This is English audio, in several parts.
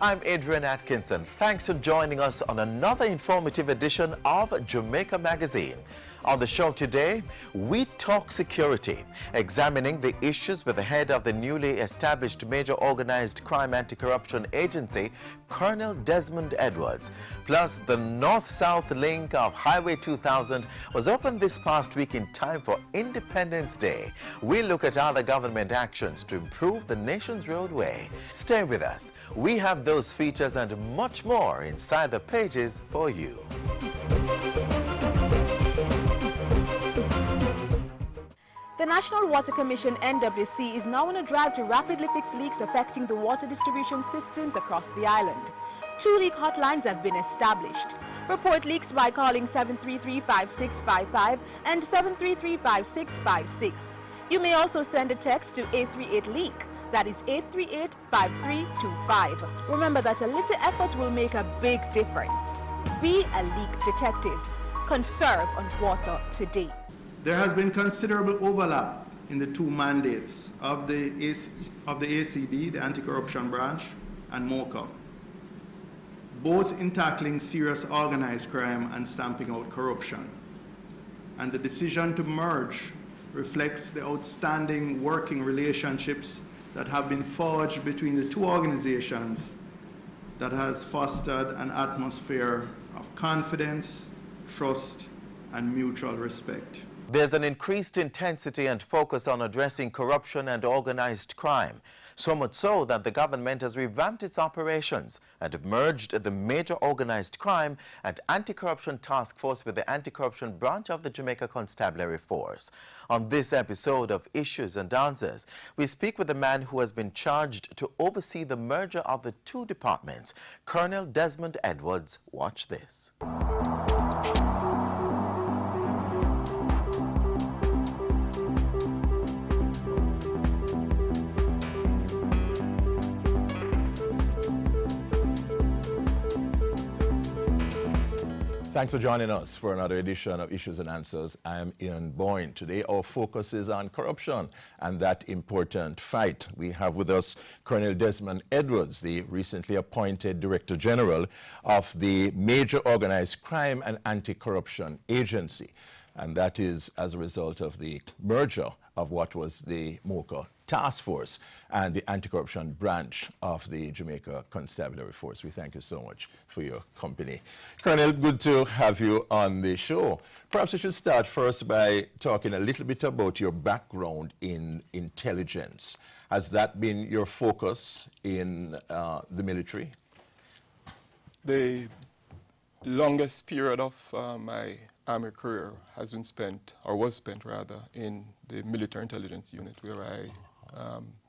I'm Adrian Atkinson. Thanks for joining us on another informative edition of Jamaica Magazine. On the show today, we talk security, examining the issues with the head of the newly established Major Organized Crime Anti-Corruption Agency, Colonel Desmond Edwards. Plus, the north-south link of Highway 2000 was opened this past week in time for Independence Day. We look at other government actions to improve the nation's roadway. Stay with us. We have those features and much more inside the pages for you. The National Water Commission (NWC) is now on a drive to rapidly fix leaks affecting the water distribution systems across the island. 2 leak hotlines have been established. Report leaks by calling 733-5655 and 733-5656. You may also send a text to 838-LEAK. That is 838-5325. Remember that a little effort will make a big difference. Be a leak detective. Conserve on water today. There has been considerable overlap in the two mandates of the ACB, the Anti-Corruption Branch, and MOCA, both in tackling serious organized crime and stamping out corruption. And the decision to merge reflects the outstanding working relationships that have been forged between the two organizations that has fostered an atmosphere of confidence, trust, and mutual respect. There's an increased intensity and focus on addressing corruption and organized crime, so much so that the government has revamped its operations and merged the Major Organized Crime and Anti-Corruption Task Force with the Anti-Corruption Branch of the Jamaica Constabulary Force. On this episode of Issues and Answers, we speak with the man who has been charged to oversee the merger of the two departments, Colonel Desmond Edwards. Watch this. Thanks for joining us for another edition of Issues and Answers. I am Ian Boyne. Today our focus is on corruption and that important fight. We have with us Colonel Desmond Edwards, the recently appointed Director General of the Major Organized Crime and Anti-Corruption Agency. And that is as a result of the merger of what was the MOCA Task Force and the Anti-Corruption Branch of the Jamaica Constabulary Force. We thank you so much for your company. Colonel, good to have you on the show. Perhaps we should start first by talking a little bit about your background in intelligence. Has that been your focus in the military? The longest period of my Army career has been spent, or was spent rather, in the military intelligence unit, where I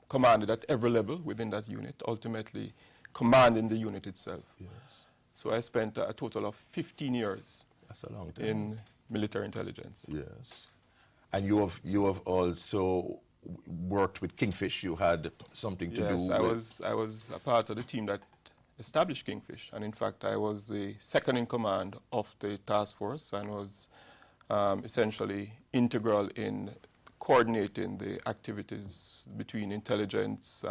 commanded at every level within that unit, ultimately commanding the unit itself. Yes. So I spent a total of 15 years. That's a long time. In military intelligence. Yes. And you have also worked with Kingfish. You had something to do with... Yes, I was a part of the team that established Kingfish, and in fact I was the second in command of the task force and was essentially integral in coordinating the activities between intelligence,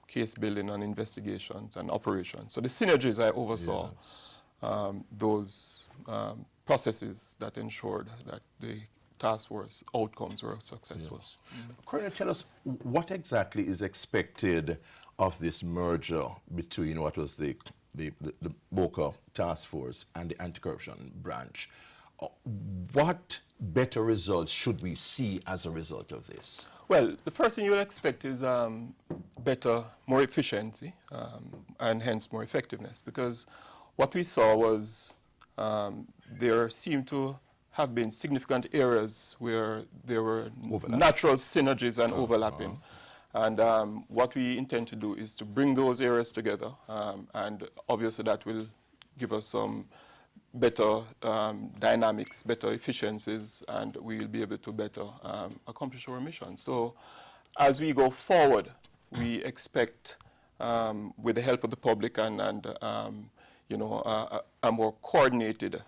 case building and investigations and operations. So the synergies I oversaw, those processes that ensured that the task force outcomes were successful. Yes. Colonel, tell us what exactly is expected of this merger between what was the MOCA Task Force and the Anti-Corruption Branch. What better results should we see as a result of this? Well, the first thing you would expect is better, more efficiency, and hence more effectiveness, because what we saw was there seemed to have been significant areas where there were natural synergies and overlapping. And what we intend to do is to bring those areas together, and obviously that will give us some better dynamics, better efficiencies, and we'll be able to better accomplish our mission. So as we go forward, we expect, with the help of the public and you know, a more coordinated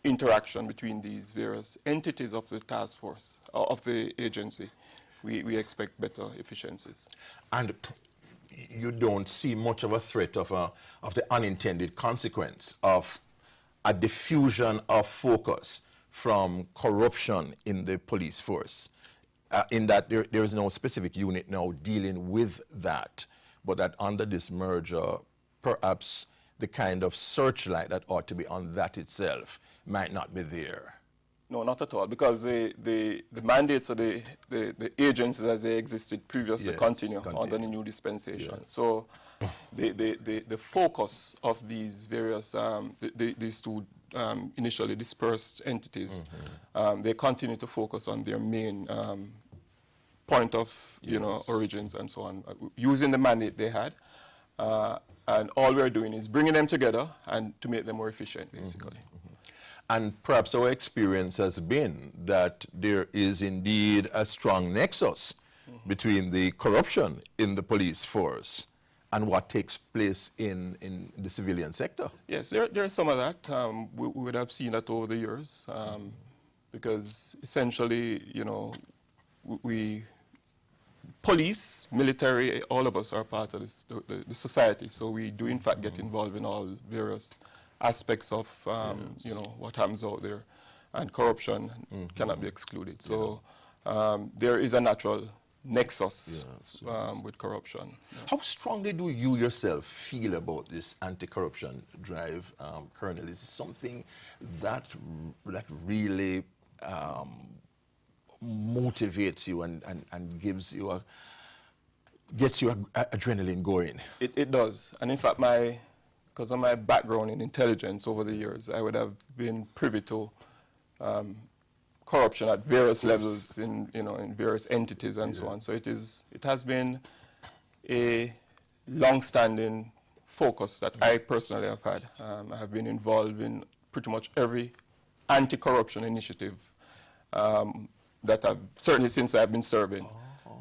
interaction between these various entities of the task force, of the agency, we expect better efficiencies. And you don't see much of a threat of the unintended consequence of a diffusion of focus from corruption in the police force, in that there is no specific unit now dealing with that, but that under this merger, perhaps the kind of searchlight that ought to be on that itself might not be there. No, not at all, because the mandates of the agencies as they existed previously continue under the new dispensation. Yes. So the focus of these various, these two initially dispersed entities, they continue to focus on their main point of origins and so on, using the mandate they had. And all we're doing is bringing them together and to make them more efficient, basically. And perhaps our experience has been that there is indeed a strong nexus between the corruption in the police force and what takes place in the civilian sector. Yes, there's some of that. We would have seen that over the years because essentially, police, military, all of us are part of the society. So we do in fact get involved in all various aspects of what happens out there, and corruption cannot be excluded. So there is a natural nexus with corruption. How strongly do you yourself feel about this anti-corruption drive, Colonel? Is it something that really motivates you and gets you adrenaline going? It does, and in fact, because of my background in intelligence over the years, I would have been privy to corruption at various levels in various entities and so on. So it has been a long-standing focus that I personally have had. I have been involved in pretty much every anti-corruption initiative that I've, certainly since I've been serving.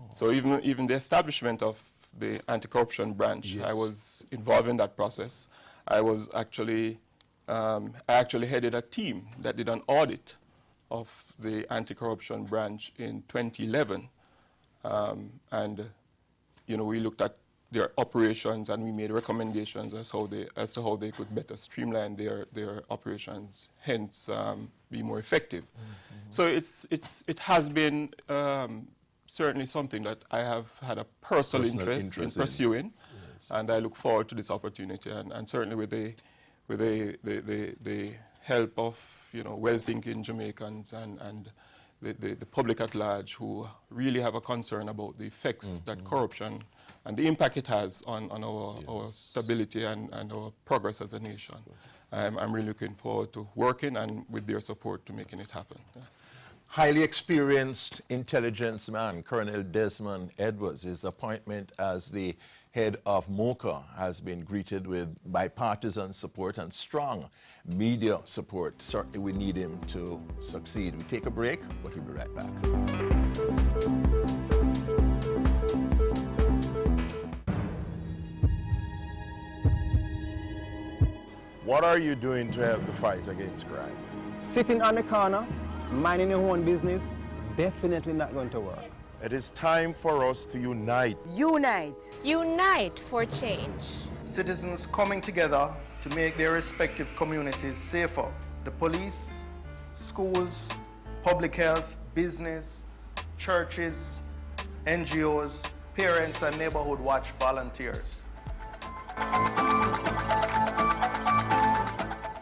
So even the establishment of the anti-corruption branch, I was involved in that process. I actually headed a team that did an audit of the anti-corruption branch in 2011, and we looked at their operations and we made recommendations as to how they could better streamline their operations, hence be more effective. So it has been certainly something that I have had a personal interest in pursuing, and I look forward to this opportunity, and certainly with the help of well-thinking Jamaicans and the public at large who really have a concern about the effects that corruption and the impact it has on our stability and our progress as a nation. I'm really looking forward to working and with their support to making it happen. Highly experienced intelligence man, Colonel Desmond Edwards. His appointment as the head of MOCA has been greeted with bipartisan support and strong media support. Certainly we need him to succeed. We take a break, but we'll be right back. What are you doing to help the fight against crime? Sitting on the corner, minding your own business, definitely not going to work. It is time for us to unite. Unite. Unite for change. Citizens coming together to make their respective communities safer. The police, schools, public health, business, churches, NGOs, parents, and neighborhood watch volunteers.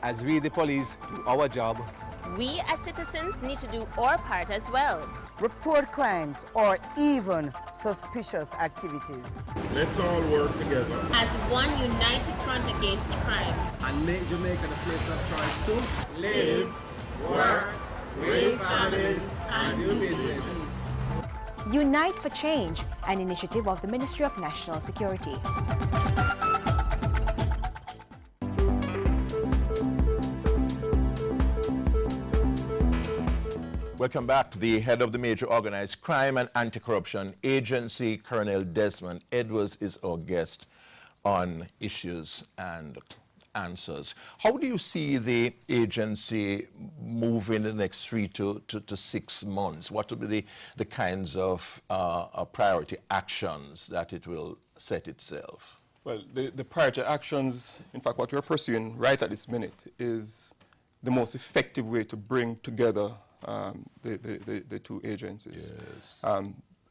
As we, the police, do our job, We as citizens need to do our part as well. Report crimes or even suspicious activities. Let's all work together As one united front against crime. And make Jamaica the place of choice to live, work, raise families, and do business. Unite for Change, an initiative of the Ministry of National Security. Welcome back. The head of the Major Organized Crime and Anti-Corruption Agency, Colonel Desmond Edwards, is our guest on Issues and answers. How do you see the agency move in the next 3 to 6 months? What will be the kinds of priority actions that it will set itself? Well, the priority actions, in fact, what we're pursuing right at this minute is the most effective way to bring together the two agencies. Yes.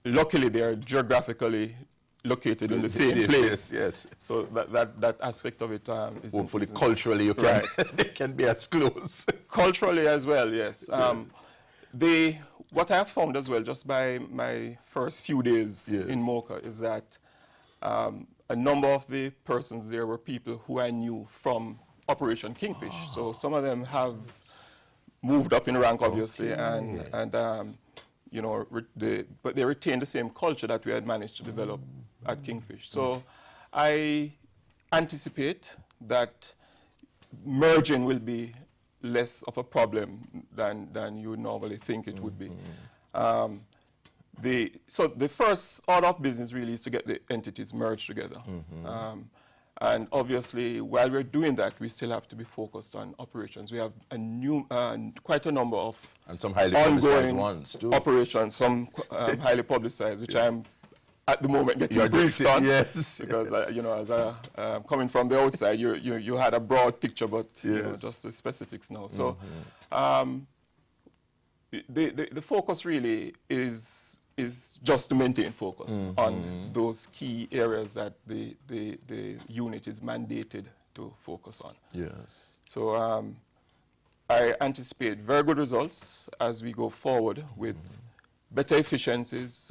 Luckily, they are geographically located in the same place. Yes. So that aspect of it is hopefully culturally you can right. they can be as close. Culturally as well, yes. What I have found as well, just by my first few days in Mocha, is that a number of the persons there were people who I knew from Operation Kingfish. So some of them have moved up in rank, obviously, and you know, but they retain the same culture that we had managed to develop at Kingfish. So I anticipate that merging will be less of a problem than you normally think it would be. So the first order of business really is to get the entities merged together. And obviously, while we're doing that, we still have to be focused on operations. We have quite a number of and some highly publicized ones too. Operations, some highly publicized, which I'm at the moment getting briefed on. Yes. Because you know, as coming from the outside, you had a broad picture, but you know, just the specifics now. So the focus really is just to maintain focus on those key areas that the unit is mandated to focus on. Yes. So I anticipate very good results as we go forward with better efficiencies,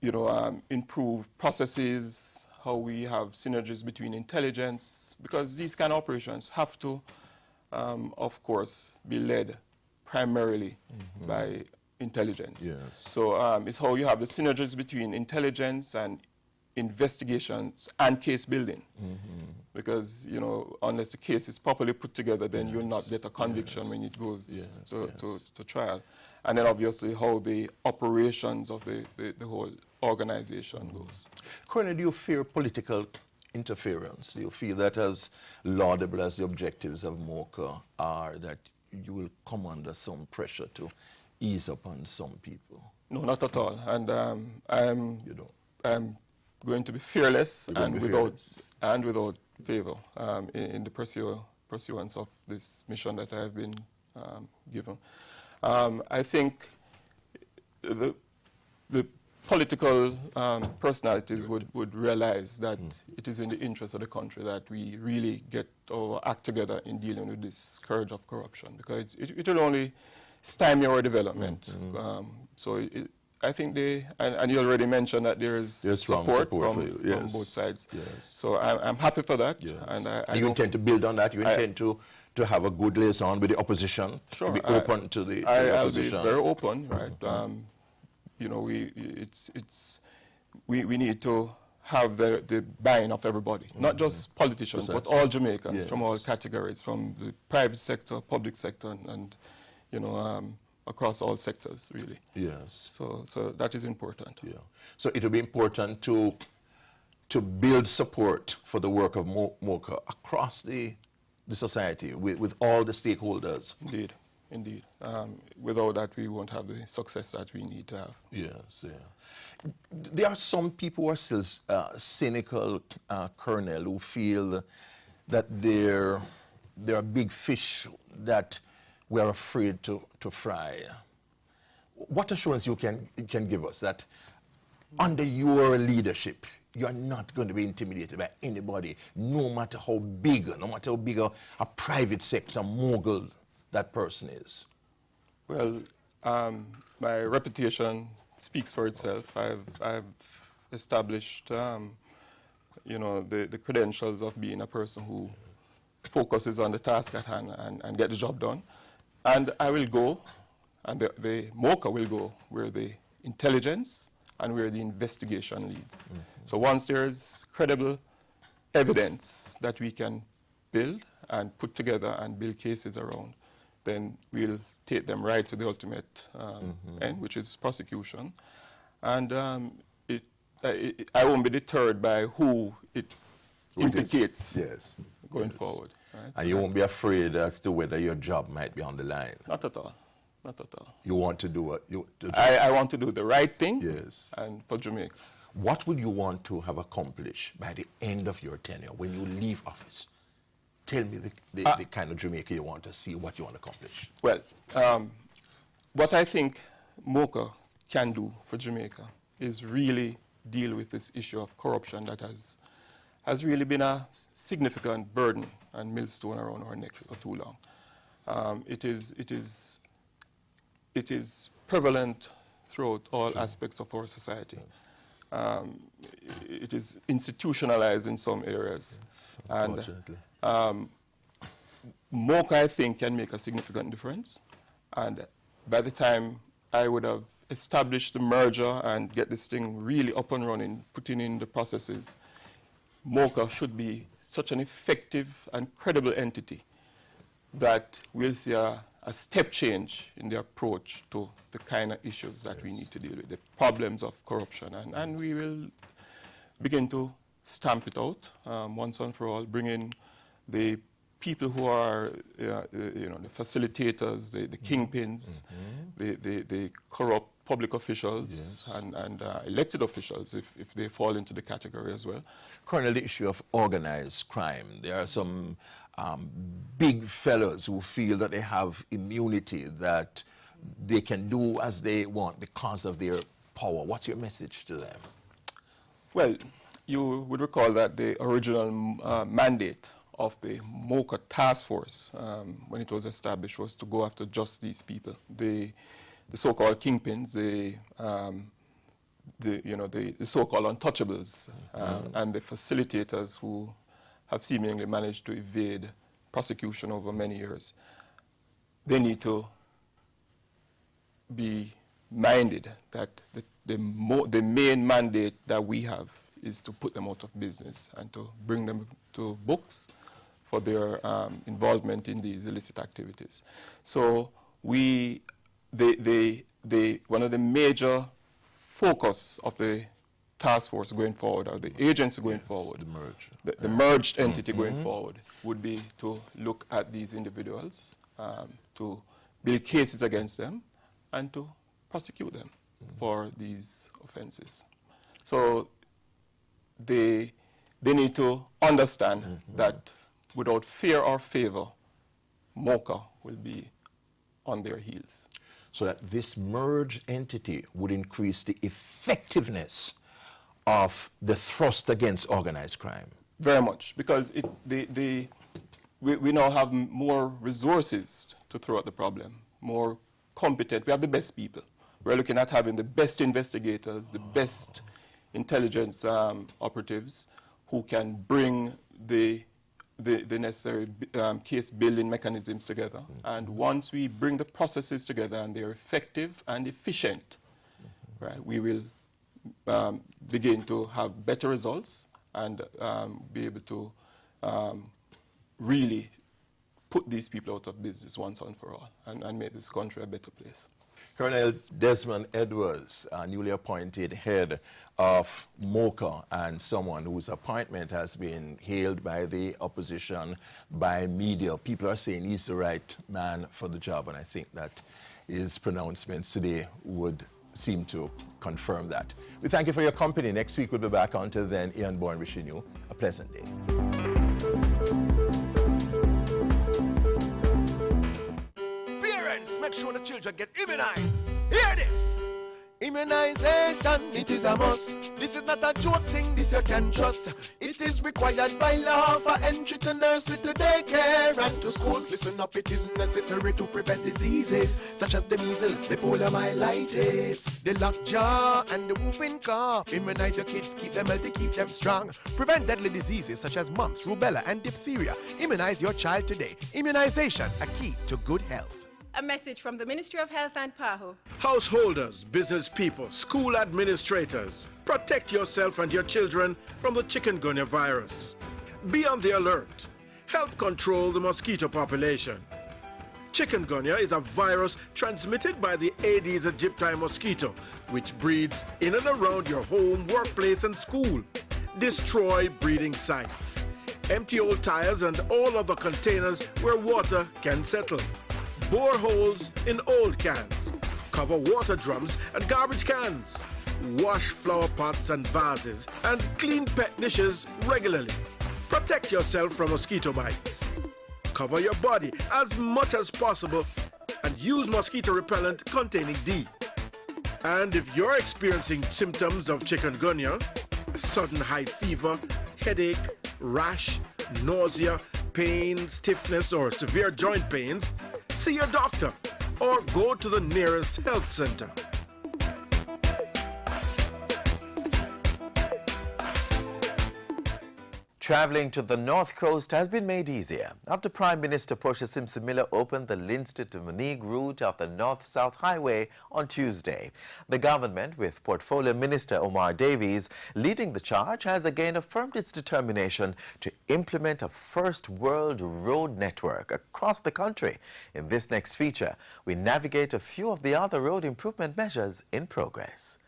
you know, improved processes, how we have synergies between intelligence, because these kind of operations have to, of course, be led primarily by intelligence. Yes. So it's how you have the synergies between intelligence and investigations and case building. Because, you know, unless the case is properly put together, then you'll not get a conviction when it goes to trial. And then obviously how the operations of the whole organization goes. Colonel, do you fear political interference? Do you feel that, as laudable as the objectives of MOCA are, that you will come under some pressure to ease up on some people? No, not at all. And I'm going to be fearless and without favor in the pursuance of this mission that I have been given. I think the political personalities would realize that it is in the interest of the country that we really get our act together in dealing with this scourge of corruption, because it will only stymie our development. So I think and you already mentioned that there is support from both sides. Yes. So I'm happy for that. Yes. And you intend to build on that? You intend to have a good liaison with the opposition? Sure. To be open to the opposition? I'll be very open, right? You know, we need to have the buy-in of everybody, not just politicians, but all Jamaicans from all categories, from the private sector, public sector, and you know, across all sectors, really. Yes. So that is important. Yeah. So it will be important to build support for the work of MOCA across the society with all the stakeholders. Indeed. Without that, we won't have the success that we need to have. Yes, yeah. There are some people who are still cynical, Colonel, who feel that there are big fish that we are afraid to fry. What assurance you can give us that under your leadership, you are not going to be intimidated by anybody, no matter how big a private sector mogul that person is? Well, my reputation speaks for itself. I've established, you know, the credentials of being a person who focuses on the task at hand and get the job done. And I will go, and the MOCA will go where the intelligence and where the investigation leads. So once there's credible evidence that we can build and put together and build cases around, then we'll take them right to the ultimate end, which is prosecution. And I won't be deterred by who it implicates. Yes. going forward. Right? And you won't be afraid as to whether your job might be on the line. Not at all. Not at all. You want to do what you do. I want to do the right thing. Yes. And for Jamaica. What would you want to have accomplished by the end of your tenure when you leave office? Tell me the kind of Jamaica you want to see, what you want to accomplish. Well, what I think MOCA can do for Jamaica is really deal with this issue of corruption that has really been a significant burden and millstone around our necks for too long. It is prevalent throughout all aspects of our society. It is institutionalized in some areas. Yes, unfortunately. And MOCA, I think, can make a significant difference. And by the time I would have established the merger and get this thing really up and running, putting in the processes, MOCA should be such an effective and credible entity that we'll see a step change in the approach to the kind of issues that we need to deal with, the problems of corruption. And we will begin to stamp it out once and for all, bring in the people who are, the facilitators, the kingpins, the corrupt public officials, and elected officials, if they fall into the category as well. Colonel, the issue of organized crime, there are some big fellows who feel that they have immunity, that they can do as they want because of their power. What's your message to them? Well, you would recall that the original mandate of the MOCA task force, when it was established, was to go after just these people, the so-called kingpins, the so-called untouchables, and the facilitators who have seemingly managed to evade prosecution over many years. They need to be minded that the main mandate that we have is to put them out of business and to bring them to books for their involvement in these illicit activities. So one of the major focus of the task force going forward, or the agency going forward, the merged entity going forward, would be to look at these individuals, to build cases against them, and to prosecute them for these offenses. So they need to understand that without fear or favor, MOCA will be on their heels. So that this merged entity would increase the effectiveness of the thrust against organized crime. Very much, because we now have more resources to throw at the problem, more competent. We have the best people. We're looking at having the best investigators, the best intelligence operatives who can bring the necessary case building mechanisms together. And once we bring the processes together and they're effective and efficient, right, we will begin to have better results and be able to really put these people out of business once and for all and make this country a better place. Colonel Desmond Edwards, newly appointed head of MOCA, and someone whose appointment has been hailed by the opposition, by media. People are saying he's the right man for the job, and I think that his pronouncements today would seem to confirm that. We thank you for your company. Next week we'll be back. Until then, Ian Bourne wishing you a pleasant day. Parents, make sure the children get immunized. Hear this! Immunization, it is a must. This is not a joke thing, this you can trust. It is required by law for entry to nursery, to daycare and to schools. Listen up, it is necessary to prevent diseases such as the measles, the poliomyelitis, the lockjaw and the whooping cough. Immunize your kids, keep them healthy, keep them strong. Prevent deadly diseases such as mumps, rubella and diphtheria. Immunize your child today. Immunization, a key to good health. A message from the Ministry of Health and PAHO. Householders, business people, school administrators, protect yourself and your children from the chikungunya virus. Be on the alert. Help control the mosquito population. Chikungunya is a virus transmitted by the Aedes aegypti mosquito, which breeds in and around your home, workplace, and school. Destroy breeding sites. Empty old tires and all other containers where water can settle. Bore holes in old cans. Cover water drums and garbage cans. Wash flower pots and vases and clean pet dishes regularly. Protect yourself from mosquito bites. Cover your body as much as possible and use mosquito repellent containing DEET. And if you're experiencing symptoms of chikungunya, sudden high fever, headache, rash, nausea, pain, stiffness, or severe joint pains, see your doctor or go to the nearest health center. Travelling to the north coast has been made easier after Prime Minister Portia Simpson-Miller opened the Leinster to Moneague route of the North-South Highway on Tuesday. The government, with Portfolio Minister Omar Davies leading the charge, has again affirmed its determination to implement a first-world road network across the country. In this next feature, we navigate a few of the other road improvement measures in progress.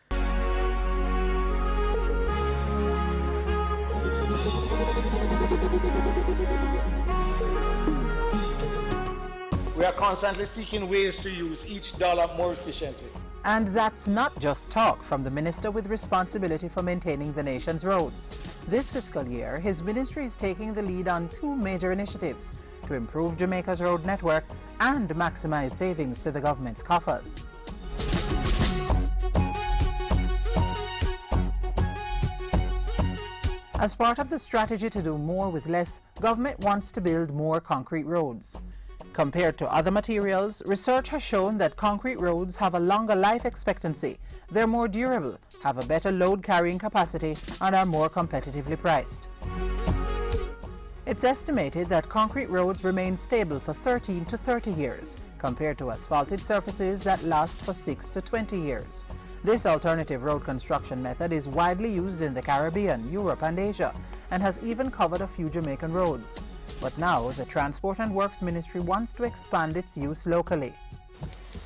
We are constantly seeking ways to use each dollar more efficiently. And that's not just talk from the minister with responsibility for maintaining the nation's roads. This fiscal year, his ministry is taking the lead on two major initiatives to improve Jamaica's road network and maximize savings to the government's coffers. As part of the strategy to do more with less, government wants to build more concrete roads. Compared to other materials, research has shown that concrete roads have a longer life expectancy, they're more durable, have a better load carrying capacity, and are more competitively priced. It's estimated that concrete roads remain stable for 13 to 30 years, compared to asphalted surfaces that last for 6 to 20 years. This alternative road construction method is widely used in the Caribbean, Europe, and Asia, and has even covered a few Jamaican roads. But now, the Transport and Works Ministry wants to expand its use locally.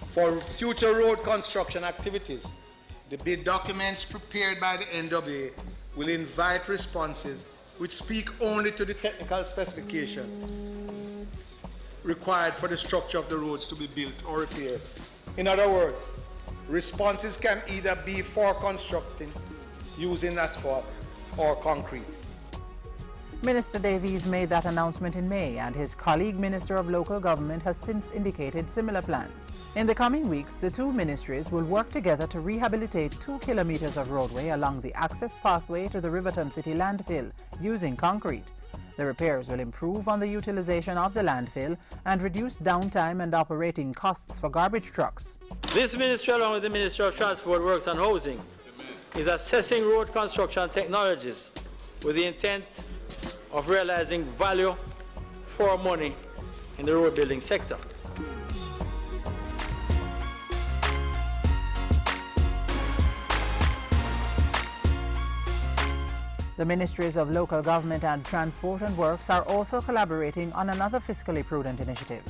For future road construction activities, the bid documents prepared by the NWA will invite responses which speak only to the technical specifications required for the structure of the roads to be built or repaired. In other words, responses can either be for constructing using asphalt or concrete. Minister Davies made that announcement in May, and his colleague Minister of Local Government has since indicated similar plans. In the coming weeks, the two ministries will work together to rehabilitate 2 kilometers of roadway along the access pathway to the Riverton City landfill using concrete. The repairs will improve on the utilization of the landfill and reduce downtime and operating costs for garbage trucks. This ministry, along with the Ministry of Transport, Works and Housing, is assessing road construction technologies with the intent of realizing value for money in the road building sector. The Ministries of Local Government and Transport and Works are also collaborating on another fiscally prudent initiative.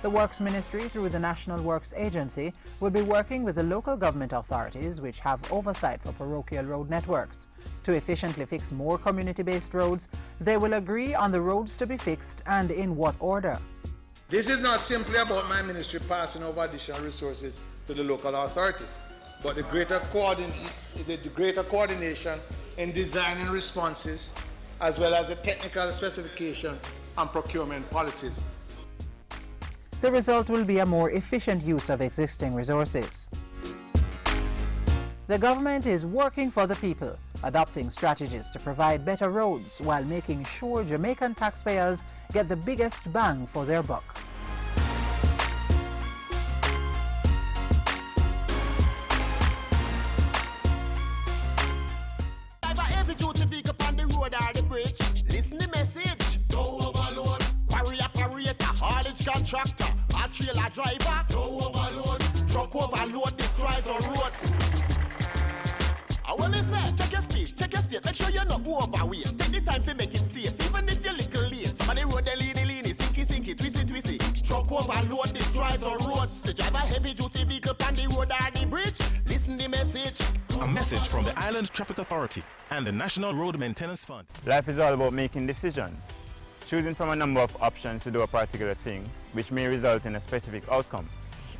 The Works Ministry, through the National Works Agency, will be working with the local government authorities which have oversight for parochial road networks. To efficiently fix more community-based roads, they will agree on the roads to be fixed and in what order. This is not simply about my ministry passing over additional resources to the local authority, but the greater coordination in designing responses, as well as the technical specification and procurement policies. The result will be a more efficient use of existing resources. The government is working for the people, adopting strategies to provide better roads while making sure Jamaican taxpayers get the biggest bang for their buck. Listen the message. Don't overload. Quarry operator, haulage contractor, a trailer driver. Don't overload. Truck overload destroys our roads. I want to say, check your speed, check your state, make sure you're not overweight. Take the time to make it safe, even if you're little late. Some of the road they leany, sinky, twisty. Truck overload destroys our roads. To drive a heavy duty vehicle on the road or the bridge. Listen the message. A message from the Island Traffic Authority and the National Road Maintenance Fund. Life is all about making decisions. choosing from a number of options to do a particular thing, which may result in a specific outcome.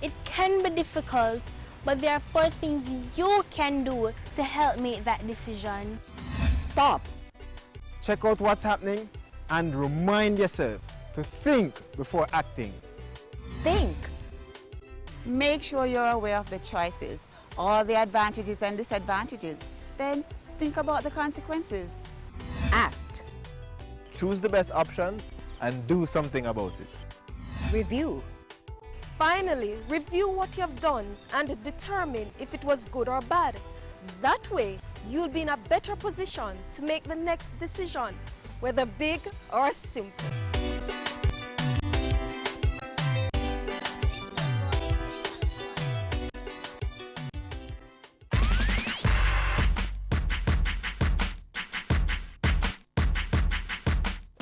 It can be difficult, but there are 4 things you can do to help make that decision. Stop. Check out what's happening and remind yourself to think before acting. Think. Make sure you're aware of the choices, all the advantages and disadvantages. Then think about the consequences. Act. Choose the best option and do something about it. Review. Finally, review what you have done and determine if it was good or bad. That way, you'll be in a better position to make the next decision, whether big or simple.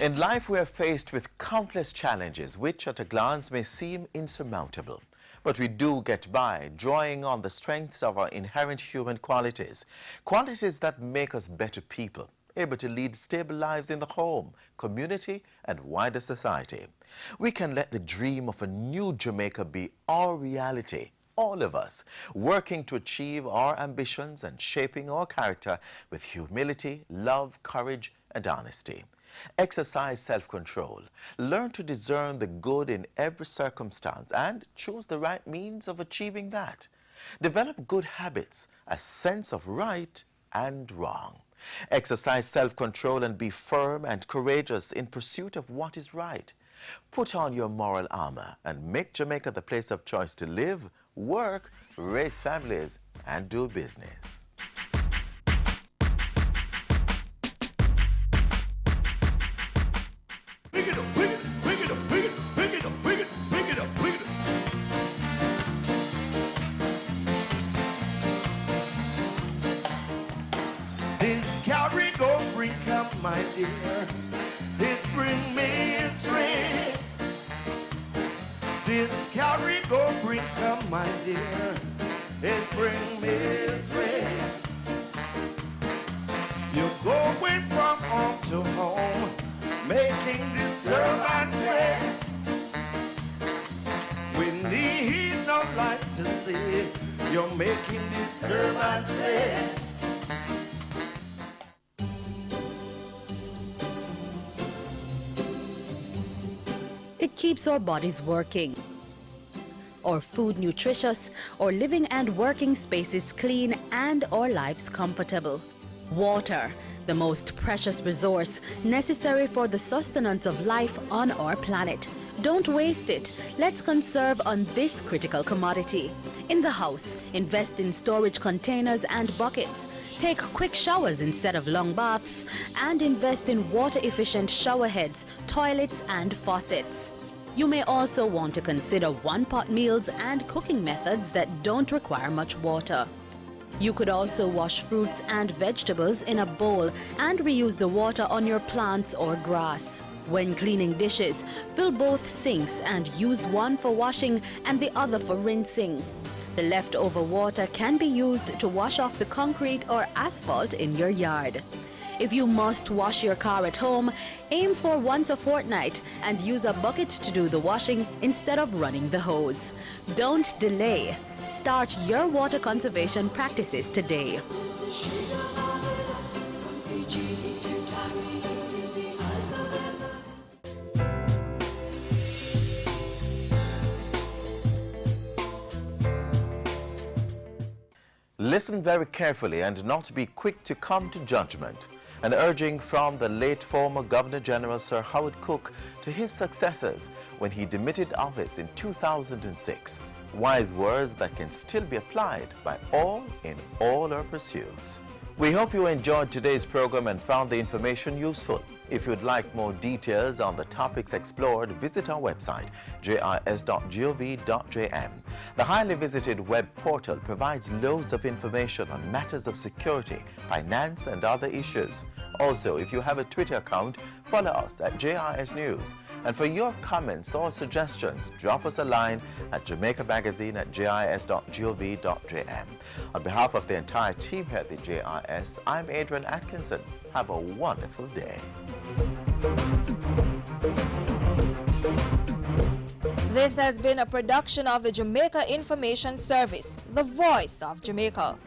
In life, we are faced with countless challenges which at a glance may seem insurmountable. But we do get by, drawing on the strengths of our inherent human qualities, qualities that make us better people, able to lead stable lives in the home, community, and wider society. We can let the dream of a new Jamaica be our reality, all of us, working to achieve our ambitions and shaping our character with humility, love, courage, and honesty. Exercise self-control, learn to discern the good in every circumstance and choose the right means of achieving that. Develop good habits, a sense of right and wrong. Exercise self-control and be firm and courageous in pursuit of what is right. Put on your moral armor and make Jamaica the place of choice to live, work, raise families, and do business. This carry-go bring up, my dear, it bring me strength. This carry-go bring up, my dear, it bring me strength. You're going from home to home, making this servant set. We need no light to see, you're making this servant set. It keeps our bodies working, our food nutritious, our living and working spaces clean, and our lives comfortable. Water, the most precious resource necessary for the sustenance of life on our planet. Don't waste it. Let's conserve on this critical commodity. In the house, invest in storage containers and buckets. Take quick showers instead of long baths, and invest in water-efficient shower heads, toilets, and faucets. You may also want to consider one-pot meals and cooking methods that don't require much water. You could also wash fruits and vegetables in a bowl and reuse the water on your plants or grass. When cleaning dishes, fill both sinks and use one for washing and the other for rinsing. The leftover water can be used to wash off the concrete or asphalt in your yard. If you must wash your car at home, aim for once a fortnight and use a bucket to do the washing instead of running the hose. Don't delay. Start your water conservation practices today. Listen very carefully and not be quick to come to judgment. An urging from the late former Governor General Sir Howard Cook to his successors when he demitted office in 2006. Wise words that can still be applied by all in all our pursuits. We hope you enjoyed today's program and found the information useful. If you'd like more details on the topics explored, visit our website, jis.gov.jm. The highly visited web portal provides loads of information on matters of security, finance, and other issues. Also, if you have a Twitter account, follow us at JIS News. And for your comments or suggestions, drop us a line at jamaicamagazine@jis.gov.jm. On behalf of the entire team here at the JIS, I'm Adrian Atkinson. Have a wonderful day. This has been a production of the Jamaica Information Service, the voice of Jamaica.